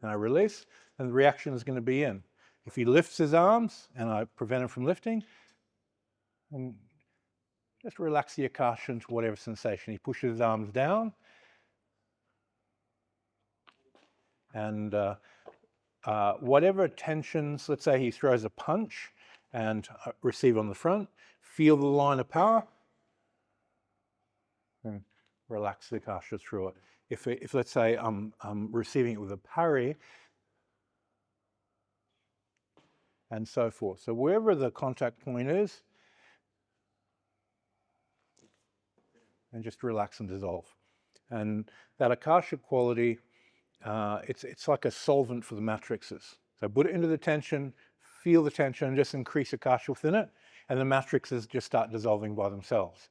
and I release, and the reaction is going to be in. If he lifts his arms and I prevent him from lifting, and just relax the akasha into whatever sensation. He pushes his arms down, and whatever tensions, let's say he throws a punch and receive on the front, feel the line of power, and relax the akasha through it. If let's say I'm receiving it with a parry, and so forth. So wherever the contact point is, and just relax and dissolve. And that akashic quality, it's like a solvent for the matrices. So put it into the tension, feel the tension, just increase akasha within it, and the matrices just start dissolving by themselves.